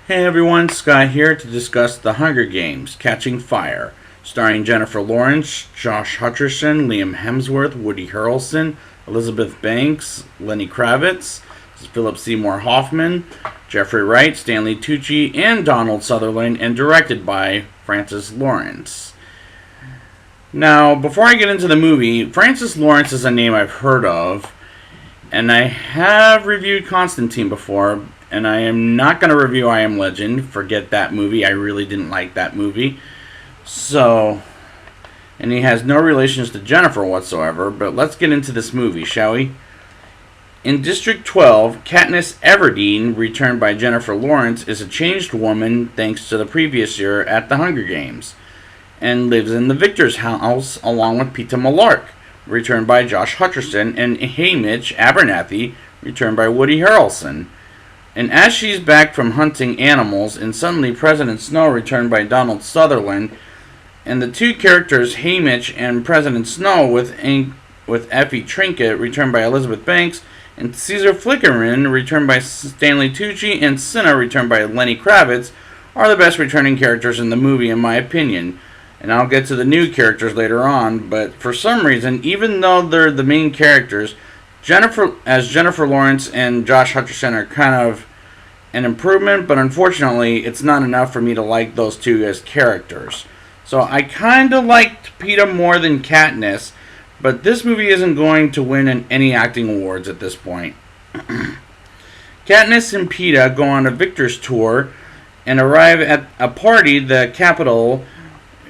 Hey everyone, Scott here to discuss The Hunger Games: Catching Fire, starring Jennifer Lawrence, Josh Hutcherson, Liam Hemsworth, Woody Harrelson, Elizabeth Banks, Lenny Kravitz, Philip Seymour Hoffman, Jeffrey Wright, Stanley Tucci, and Donald Sutherland, and directed by Francis Lawrence. Now, before I get into the movie, Francis Lawrence is a name I've heard of, and I have reviewed Constantine before, and I am not going to review I Am Legend. Forget that movie. I really didn't like that movie. So, and he has no relations to Jennifer whatsoever, but let's get into this movie, shall we? In District 12, Katniss Everdeen, returned by Jennifer Lawrence, is a changed woman thanks to the previous year at the Hunger Games, and lives in the Victor's house along with Peeta Mellark, returned by Josh Hutcherson, and Haymitch Abernathy, returned by Woody Harrelson. And as she's back from hunting animals, and suddenly President Snow, returned by Donald Sutherland, and the two characters Haymitch and President Snow with Effie Trinket, returned by Elizabeth Banks, and Caesar Flickerman, returned by Stanley Tucci, and Cinna, returned by Lenny Kravitz, are the best returning characters in the movie in my opinion. And I'll get to the new characters later on, but for some reason, even though they're the main characters, Jennifer Lawrence and Josh Hutcherson are kind of an improvement, but unfortunately, it's not enough for me to like those two as characters. So I kind of liked Peeta more than Katniss, but this movie isn't going to win any acting awards at this point. Katniss and Peeta go on a Victor's tour and arrive at a party, the Capitol,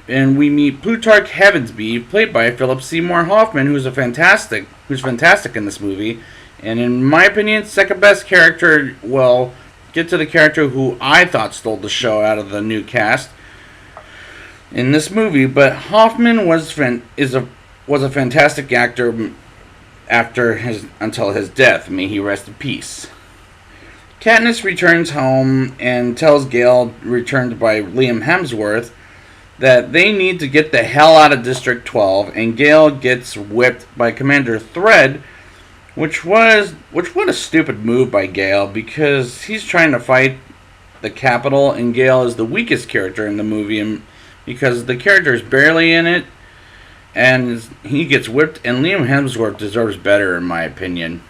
and we meet Plutarch Heavensbee, played by Philip Seymour Hoffman, who's fantastic in this movie, and in my opinion, second best character. Well, get to the character who I thought stole the show out of the new cast in this movie, but Hoffman was a fantastic actor until his death. May he rest in peace. Katniss returns home and tells Gale, returned by Liam Hemsworth, that they need to get the hell out of District 12, and Gale gets whipped by Commander Thread, which what a stupid move by Gale, because he's trying to fight the Capitol, and Gale is the weakest character in the movie, because the character is barely in it, and he gets whipped, and Liam Hemsworth deserves better in my opinion.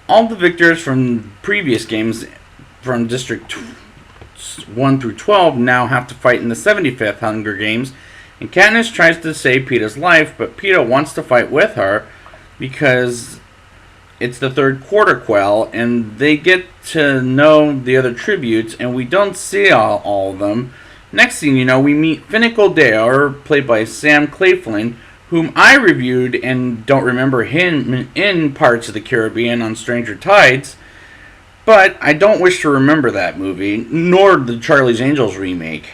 All the victors from previous games from District 1 through 12 now have to fight in the 75th Hunger Games, and Katniss tries to save Peeta's life, but Peeta wants to fight with her because it's the third quarter quell, and they get to know the other tributes, and we don't see all of them. Next thing you know, we meet Finnick Odair, played by Sam Claflin, whom I reviewed and don't remember him in Pirates of the Caribbean on Stranger Tides, but I don't wish to remember that movie, nor the Charlie's Angels remake.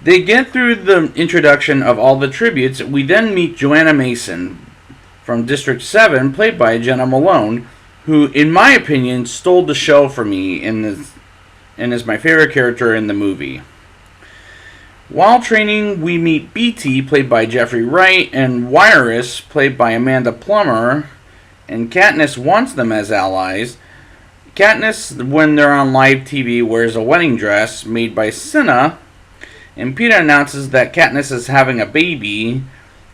They get through the introduction of all the tributes. We then meet Joanna Mason from District 7, played by Jenna Malone, who, in my opinion, stole the show for me and is my favorite character in the movie. While training, we meet BT, played by Jeffrey Wright, and Wiress, played by Amanda Plummer, and Katniss wants them as allies. Katniss, when they're on live TV, wears a wedding dress made by Cinna, and Peeta announces that Katniss is having a baby,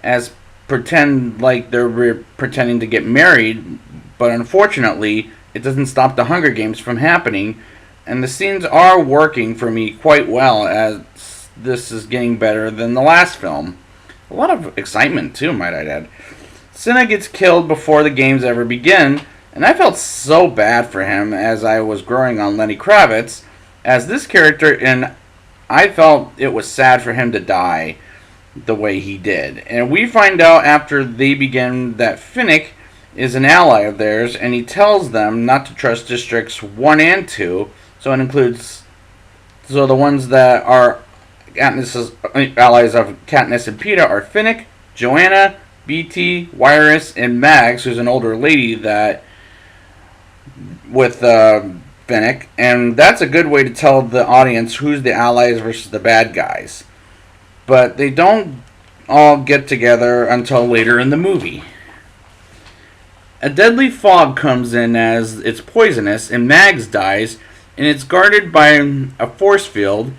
as pretend like they're pretending to get married, but unfortunately, it doesn't stop the Hunger Games from happening, and the scenes are working for me quite well, as this is getting better than the last film. A lot of excitement too, might I add. Cinna gets killed before the games ever begin, and I felt so bad for him as I was growing on Lenny Kravitz as this character, and I felt it was sad for him to die the way he did. And we find out after they begin that Finnick is an ally of theirs, and he tells them not to trust Districts 1 and 2, so it includes the ones that are Katniss's allies of Katniss and Peeta are Finnick, Joanna, BT, Wiress, and Mags, who's an older lady that with Finnick, and that's a good way to tell the audience who's the allies versus the bad guys. But they don't all get together until later in the movie. A deadly fog comes in as it's poisonous, and Mags dies, and it's guarded by a force field,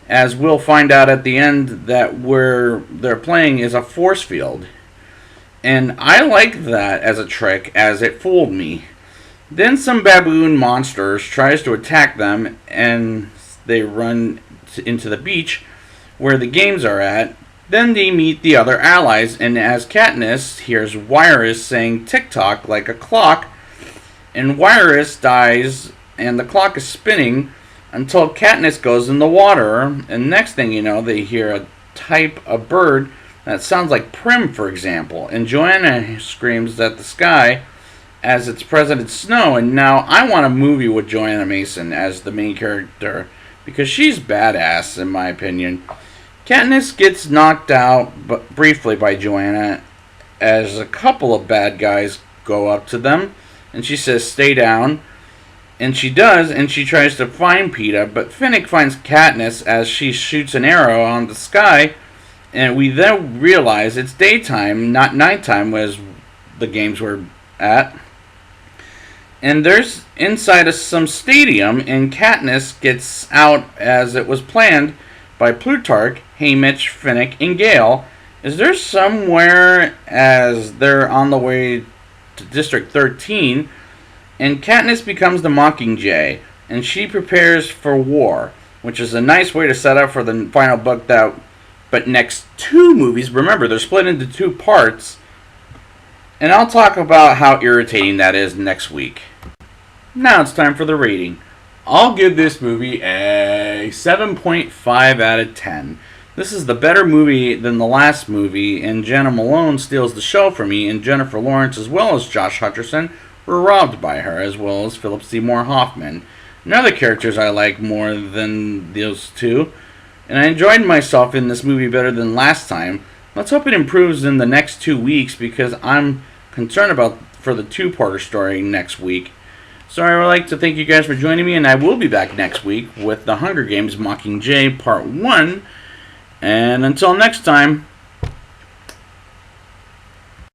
as we'll find out at the end that where they're playing is a force field. And I like that as a trick, as it fooled me. Then some baboon monsters tries to attack them, and they run into the beach where the games are at. Then they meet the other allies, and as Katniss hears Wiress saying tick-tock like a clock, and Wiress dies, and the clock is spinning until Katniss goes in the water, and next thing you know, they hear a type of bird that sounds like Prim, for example, and Joanna screams at the sky as it's President Snow, and now I want a movie with Joanna Mason as the main character, because she's badass, in my opinion. Katniss gets knocked out briefly by Joanna as a couple of bad guys go up to them, and she says, "Stay down." And she does, and she tries to find Peeta, but Finnick finds Katniss as she shoots an arrow on the sky, and we then realize it's daytime, not nighttime, as the games were at. And there's inside of some stadium, and Katniss gets out as it was planned by Plutarch, Haymitch, Finnick, and Gale. Is there somewhere as they're on the way to District 13, and Katniss becomes the Mockingjay, and she prepares for war, which is a nice way to set up for the final book. But next two movies, remember, they're split into two parts, and I'll talk about how irritating that is next week. Now it's time for the rating. I'll give this movie a 7.5 out of 10. This is the better movie than the last movie, and Jana Malone steals the show for me, and Jennifer Lawrence as well as Josh Hutcherson were robbed by her, as well as Philip Seymour Hoffman. And other characters I like more than those two, and I enjoyed myself in this movie better than last time. Let's hope it improves in the next 2 weeks, because I'm concerned about for the two-parter story next week. So I would like to thank you guys for joining me, and I will be back next week with The Hunger Games Mockingjay Part 1. And until next time,